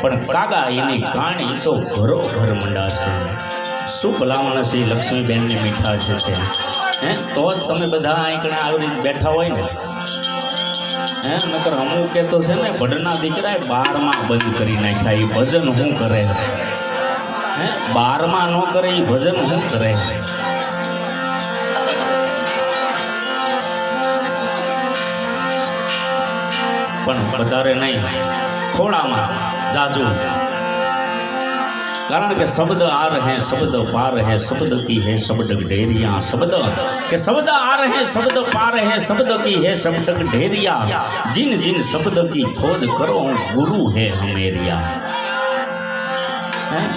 પણ કાગા એની કાણી તો ઘરો ઘર મંડાશે. શું ભલામણ છે લક્ષ્મીબેનની મીઠાશ છે હે, તો જ તમે બધા આંકડા આવી બેઠા હોય ને હે. નકર અમુક કે તો છે ને ભડના દીકરાએ 12માં બંધ કરી નાખ્યા. એ ભજન શું કરે હે, 12માં ન કરે એ ભજન શું કરે. પણ વધારે નહીં, થોડામાં જાજુ. कारण के शब्द आ रहे शब्द पा रहे शब्द की है शब्द ढेरिया. शब्द के शब्द आ रहे शब्द पा रहे शब्द की है शब्द ढेरिया. जिन जिन शब्द की खोज करो गुरु है हमेरिया.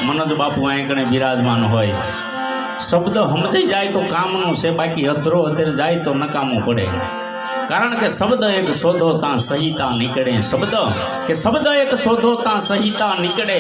मनोज बापू आंकड़े विराजमान होय. शब्द समझी जाए तो कामनु से, बाकी अधरो अधर जाए तो नकामू पड़े. कारण के शब्द एक शोधोता सहिता निकड़े. शब्द के शब्द एक शोधोता सहिता निकड़े.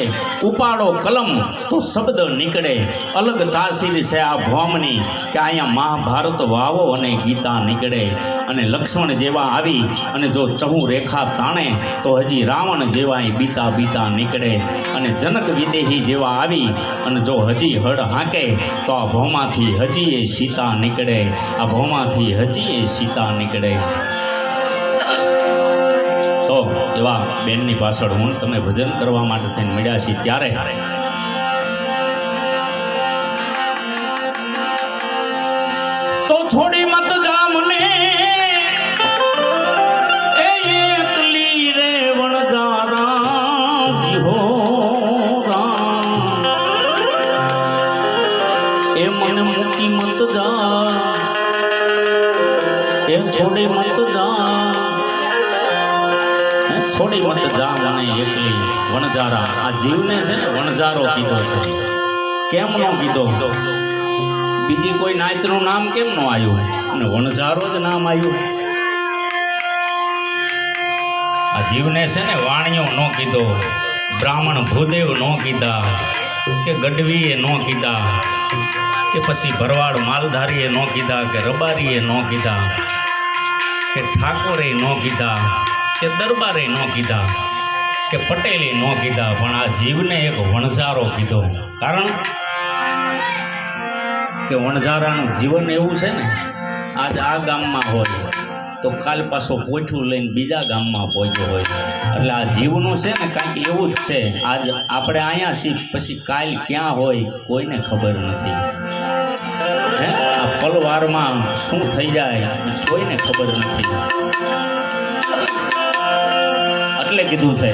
उपाड़ो कलम तो शब्द निकड़े. अलग तासीर है आ भौमनी के आया महाभारत वावो अने गीता निकड़े. अने लक्ष्मण जेवा आवी अने जो चहु रेखा ताणे तो हजी रावण जेवा बीता बीता निकड़े. अने जनक विदेही जेवा आवी अने जो हजी हड़ हाके तो आ भौमाथी हजी ए सीता निकड़े. आ भौमाथी हजी ए सीता निकड़े. तो एवा बेननी पाछळ हूँ तमे भजन करवा माटे थईने मळ्या छीए त्यारे तो छोड़ी मत जा मने ए एकली रे वणजारा हो राम. ए मन मुकी मत जा, ए छोड़ी मत जा, छोड़ी मत जा मने एकली वणजारा. आ जीवने छे ने वणजारो कीधो छे. केम नो कीधो? बीजी कोई नायतनुं नाम केम नो आव्युं अने वणजारो ज नाम आव्युं? आ जीवने छे ने वाणियो नो कीधो, ब्राह्मण भूदेव नो कीधा, के गढ़वीए नो कीधा, के पछी भरवाड़ मालधारीए नो कीधा, के रबारीए नो कीधा, के ठाकोरे नो कीधा, के दरबारे नो कीधा, के पटेले नो कीधा. पण आ जीवने एक वणजारो कीधो. कारण के वणजारानुं जीवन एवुं छे ने, आज आ गाममां होय तो काल पाछो पोठुं लईने बीजा गाममां पहोंच्यो होय. એટલે આ જીવનું છે ને કાંઈક એવું જ છે. આજ આપણે અહીંયા છીએ પછી કાલ ક્યાં હોય કોઈને ખબર નથી. હે, આ પલવારમાં શું થઈ જાય કોઈને ખબર નથી. એટલે કીધું છે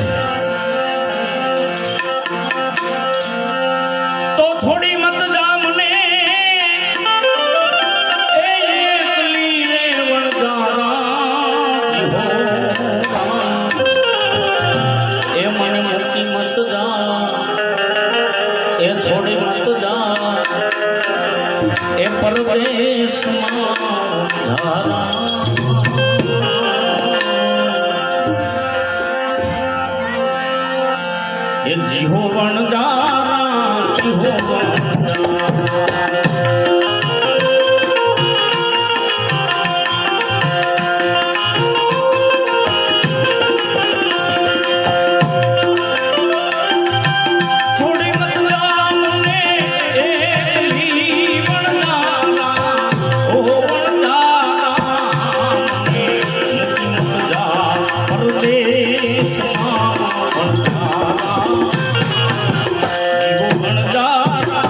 તો છોડી મત જા મને એ એકલી રે વણજારા. એ મને મૂકી મત જા, એ છોડી મત જા, એ પરદેશમાં ધારા. जीहो वणजारा जीहो वणजारा. छोड़ी मत जा मने एकली वणजारा. ओ वणजारा मने मत जा परदेशમાં वणजारा. जीहो वणजारा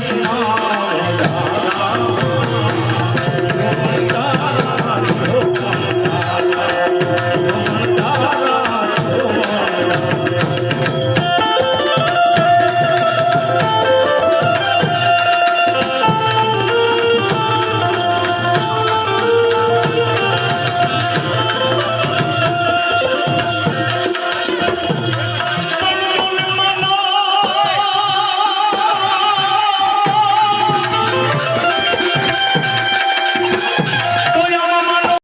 કૃષ્ણ